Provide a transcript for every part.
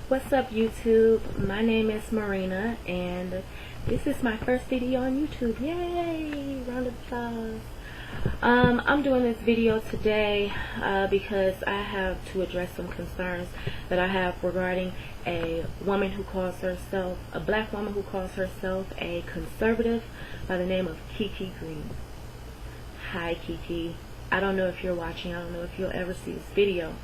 What's up, YouTube? My name is Marina, and this is my first video on YouTube. Yay! Round of applause. I'm doing this video today because I have to address some concerns that I have regarding a woman who calls herself, a black woman who calls herself a conservative by the name of Kiki Green. Hi, Kiki. I don't know if you're watching. I don't know if you'll ever see this video.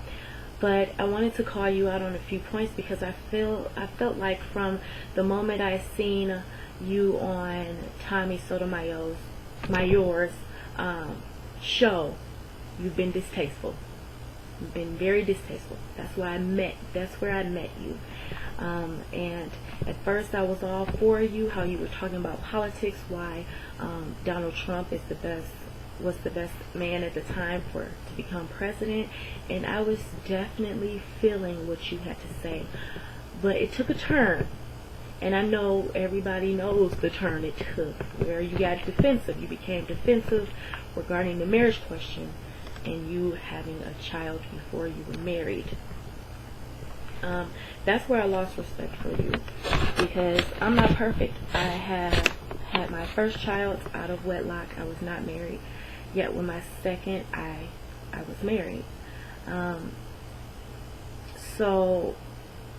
But I wanted to call you out on a few points because I felt like from the moment I seen you on Tommy Sotomayor's show, you've been distasteful. You've been very distasteful. That's where I met you. And at first I was all for you, how you were talking about politics, why Donald Trump was the best man at the time to become president, and I was definitely feeling what you had to say. But it took a turn, and I know everybody knows the turn it took, where you got defensive. You became defensive regarding the marriage question and you having a child before you were married. That's where I lost respect for you, because I'm not perfect. I have had my first child out of wedlock. I was not married. Yet with my second, I was married. So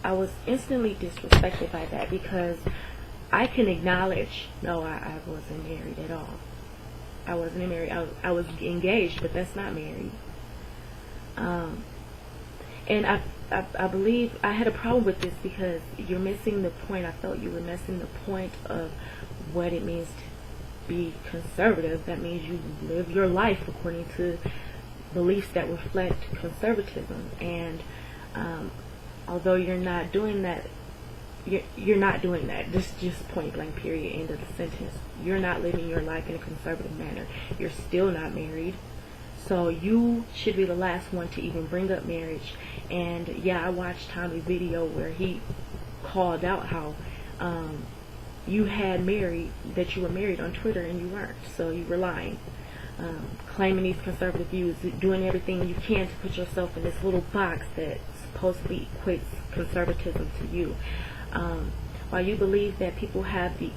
I was instantly disrespected by that, because I can acknowledge, no, I wasn't married at all. I wasn't married. I was engaged, but that's not married. And I believe I had a problem with this because you're missing the point. I felt you were missing the point of what it means to be conservative. That means you live your life according to beliefs that reflect conservatism. And although you're not doing that, you're not doing that. Just point blank, period, end of the sentence. You're not living your life in a conservative manner. You're still not married. So you should be the last one to even bring up marriage. And yeah, I watched Tommy's video where he called out how you were married on Twitter, and you weren't. So you were lying, claiming these conservative views, doing everything you can to put yourself in this little box that supposedly equates conservatism to you. While you believe that people have the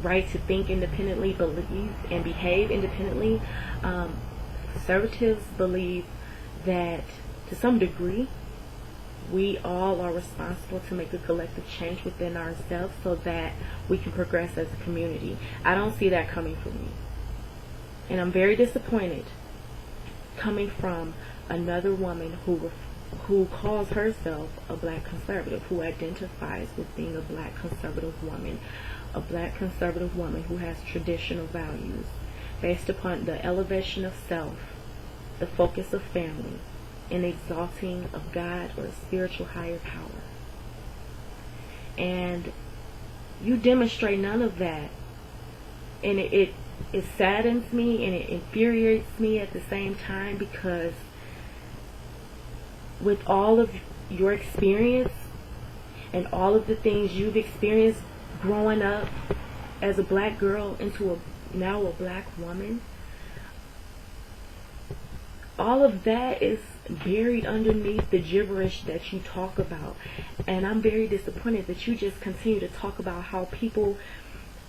right to think independently, believe and behave independently, conservatives believe that to some degree we all are responsible to make a collective change within ourselves so that we can progress as a community. I don't see that coming from you, and I'm very disappointed coming from another woman who calls herself a black conservative, who identifies with being a black conservative woman who has traditional values based upon the elevation of self, the focus of family, and exalting of God or a spiritual higher power. And you demonstrate none of that, and it saddens me and it infuriates me at the same time, because with all of your experience and all of the things you've experienced growing up as a black girl into now a black woman, all of that is buried underneath the gibberish that you talk about. And I'm very disappointed that you just continue to talk about how people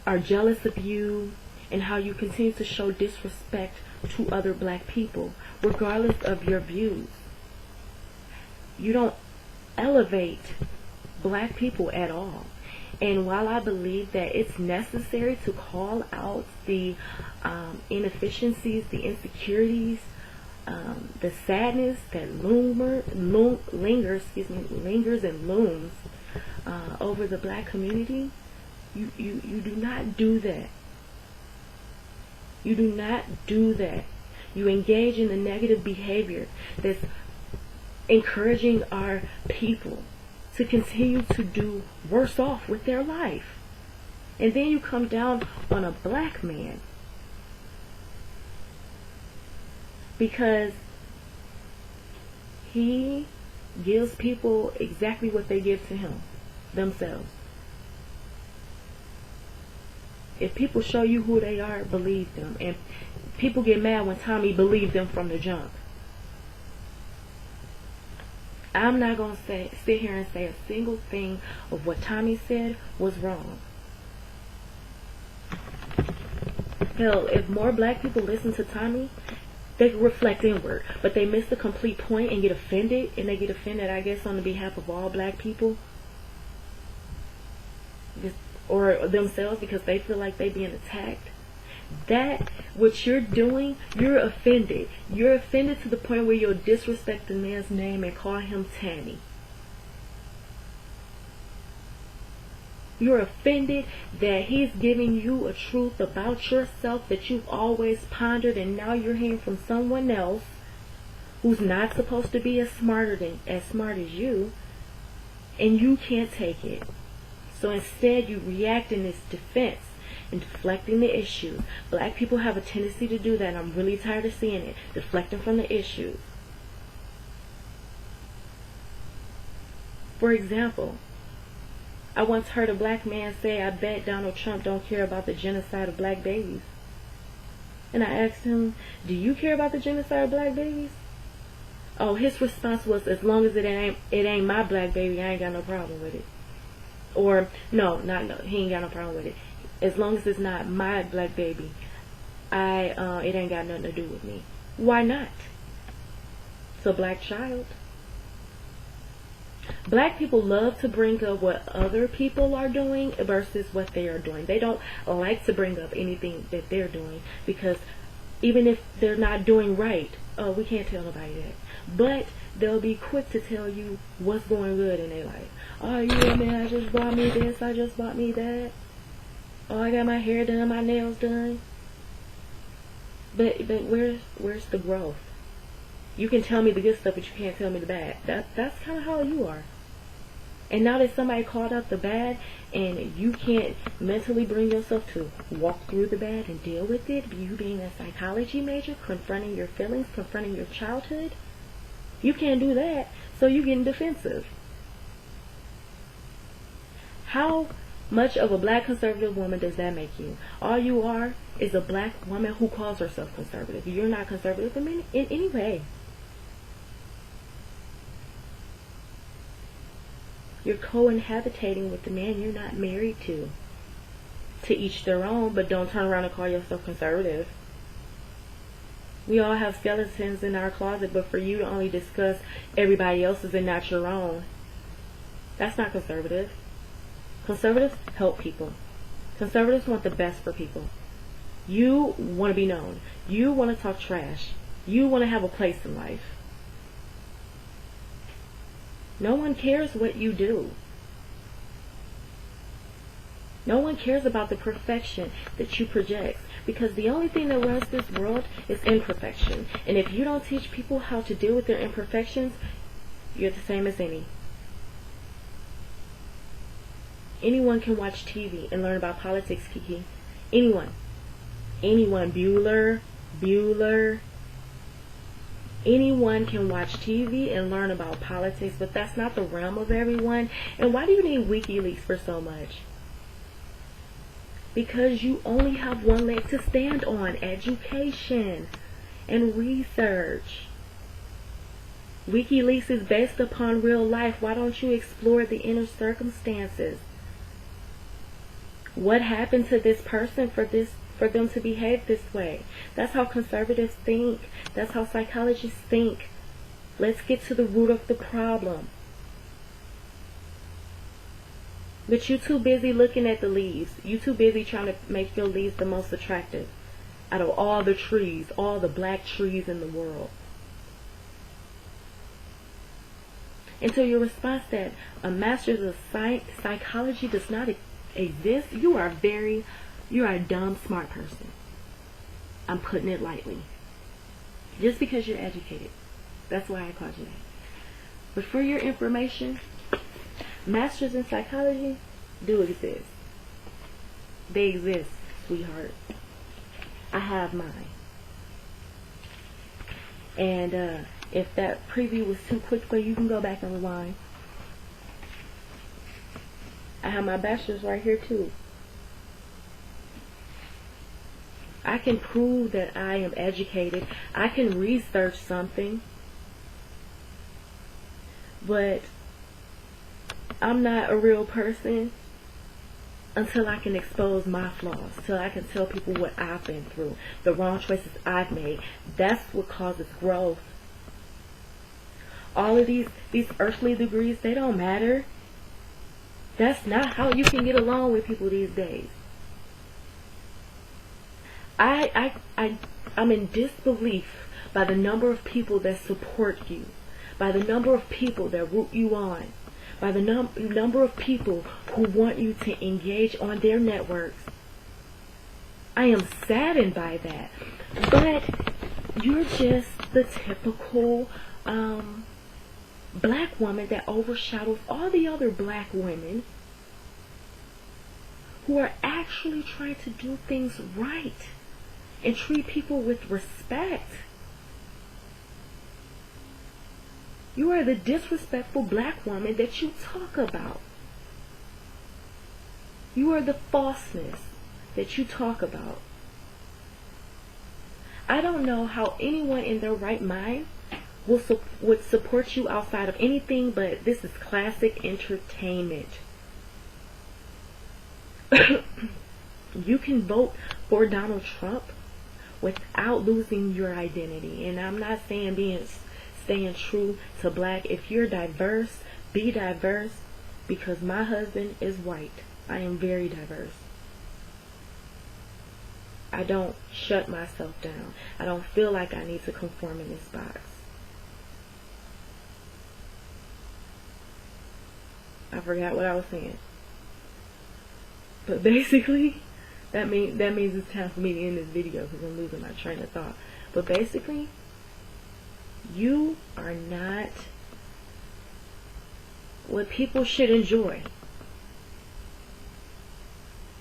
are jealous of you and how you continue to show disrespect to other black people regardless of your views. You don't elevate black people at all. And while I believe that it's necessary to call out the inefficiencies, the insecurities, the sadness that lingers and looms over the black community, you do not do that. You do not do that. You engage in the negative behavior that's encouraging our people to continue to do worse off with their life. And then you come down on a black man because he gives people exactly what they give to him, themselves. If people show you who they are, believe them. And people get mad when Tommy believed them from the jump. I'm not going to sit here and say a single thing of what Tommy said was wrong. Hell, if more black people listen to Tommy, they reflect inward, but they miss the complete point and get offended, I guess, on the behalf of all black people, or themselves, because they feel like they being attacked. That, what you're doing, you're offended. You're offended to the point where you'll disrespect the man's name and call him Tammy. You're offended that he's giving you a truth about yourself that you've always pondered, and now you're hearing from someone else who's not supposed to be as smart as you, and you can't take it. So instead you react in this defense and deflecting the issue. Black people have a tendency to do that, and I'm really tired of seeing it. Deflecting from the issue. For example, I once heard a black man say, I bet Donald Trump don't care about the genocide of black babies. And I asked him, do you care about the genocide of black babies? Oh, his response was, as long as it ain't my black baby, I ain't got no problem with it. Or, no, he ain't got no problem with it. As long as it's not my black baby, it ain't got nothing to do with me. Why not? It's a black child. Black people love to bring up what other people are doing versus what they are doing. They don't like to bring up anything that they're doing, because even if they're not doing right, oh, we can't tell nobody that. But they'll be quick to tell you what's going good in their life. Oh yeah, man, I just bought me this, I just bought me that. Oh, I got my hair done, my nails done. But where's the growth? You can tell me the good stuff, but you can't tell me the bad. That's kind of how you are. And now that somebody called out the bad, and you can't mentally bring yourself to walk through the bad and deal with it, you being a psychology major, confronting your feelings, confronting your childhood, you can't do that, so you're getting defensive. How much of a black conservative woman does that make you? All you are is a black woman who calls herself conservative. You're not conservative in any way. You're co-inhabitating with the man you're not married to. To each their own, but don't turn around and call yourself conservative. We all have skeletons in our closet, but for you to only discuss everybody else's and not your own, that's not conservative. Conservatives help people. Conservatives want the best for people. You want to be known. You want to talk trash. You want to have a place in life. No one cares what you do. No one cares about the perfection that you project, because the only thing that runs this world is imperfection. And if you don't teach people how to deal with their imperfections, you're the same as any. Anyone can watch TV and learn about politics, Kiki. Anyone. Bueller. Anyone can watch TV and learn about politics, but that's not the realm of everyone. And why do you need WikiLeaks for so much? Because you only have one leg to stand on: education and research. WikiLeaks is based upon real life. Why don't you explore the inner circumstances? What happened to this person for them to behave this way? That's how conservatives think. That's how psychologists think. Let's get to the root of the problem. But you're too busy looking at the leaves. You're too busy trying to make your leaves the most attractive out of all the trees, all the black trees in the world. And so your response that a master's of psychology does not exist, you are a dumb, smart person. I'm putting it lightly. Just because you're educated. That's why I called you that. But for your information, masters in psychology do exist. They exist, sweetheart. I have mine. And if that preview was too quick for you, you can go back and rewind. I have my bachelor's right here too. I can prove that I am educated. I can research something. But I'm not a real person until I can expose my flaws, till I can tell people what I've been through, the wrong choices I've made. That's what causes growth. All of these earthly degrees, they don't matter. That's not how you can get along with people these days. I'm in disbelief by the number of people that support you, by the number of people that root you on, by the number of people who want you to engage on their networks. I am saddened by that. But you're just the typical black woman that overshadows all the other black women who are actually trying to do things right and treat people with respect. You are the disrespectful black woman that you talk about. You are the falseness that you talk about. I don't know how anyone in their right mind would support you outside of anything, but this is classic entertainment. You can vote for Donald Trump without losing your identity. And I'm not saying staying true to black. If you're diverse, be diverse, because my husband is white. I am very diverse. I don't shut myself down. I don't feel like I need to conform in this box. I forgot what I was saying. But basically, that means it's time for me to end this video because I'm losing my train of thought. But basically, you are not what people should enjoy.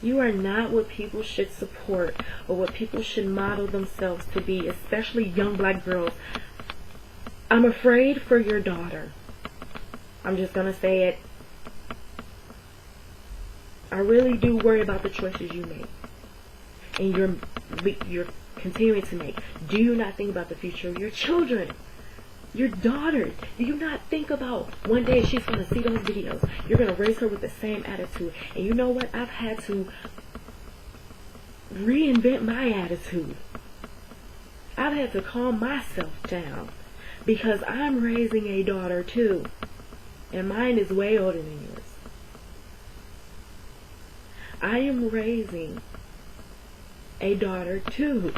You are not what people should support or what people should model themselves to be, especially young black girls. I'm afraid for your daughter. I'm just going to say it. I really do worry about the choices you make and you're continuing to make. Do you not think about the future of your children? Your daughter, do you not think about one day she's going to see those videos? You're going to raise her with the same attitude. And you know what? I've had to reinvent my attitude. I've had to calm myself down because I'm raising a daughter too. And mine is way older than yours. I am raising a daughter too.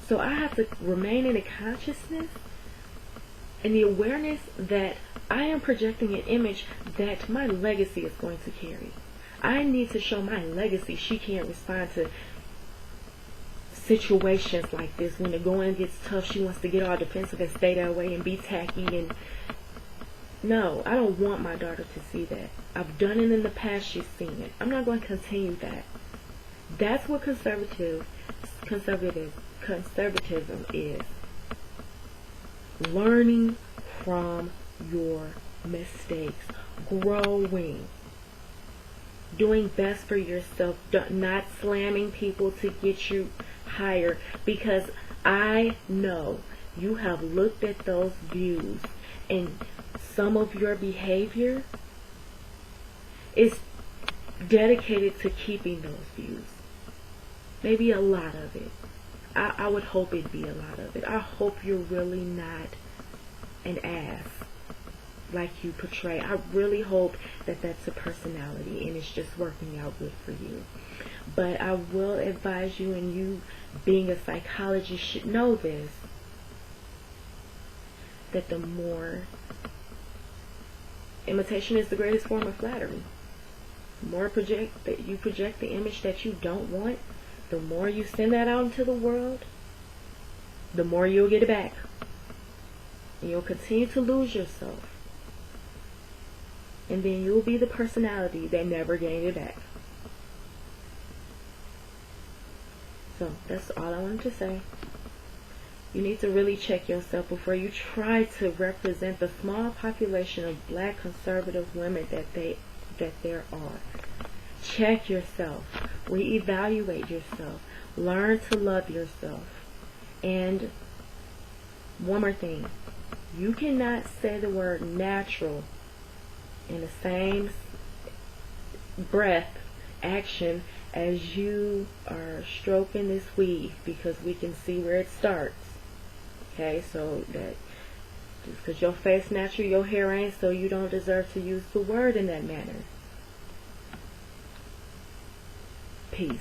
So I have to remain in the consciousness and the awareness that I am projecting an image that my legacy is going to carry. I need to show my legacy she can't respond to situations like this. When the going gets tough, she wants to get all defensive and stay that way and be tacky. And no, I don't want my daughter to see that. I've done it in the past. She's seen it. I'm not going to continue that. That's what conservatism is. Learning from your mistakes, growing, doing best for yourself, not slamming people to get you higher, because I know you have looked at those views and some of your behavior is dedicated to keeping those views. Maybe a lot of it. I would hope it'd be a lot of it. I hope you're really not an ass like you portray. I really hope that that's a personality and it's just working out good for you. But I will advise you, and you being a psychologist should know this, that the more imitation is the greatest form of flattery. The more you project the image that you don't want, the more you send that out into the world, the more you'll get it back. And you'll continue to lose yourself. And then you'll be the personality that never gained it back. So that's all I wanted to say. You need to really check yourself before you try to represent the small population of black conservative women that there are. Check yourself. Reevaluate yourself. Learn to love yourself. And one more thing. You cannot say the word natural in the same breath, action, as you are stroking this weave, because we can see where it starts. Okay, so that just because your face natural, your hair ain't, so you don't deserve to use the word in that manner. Peace.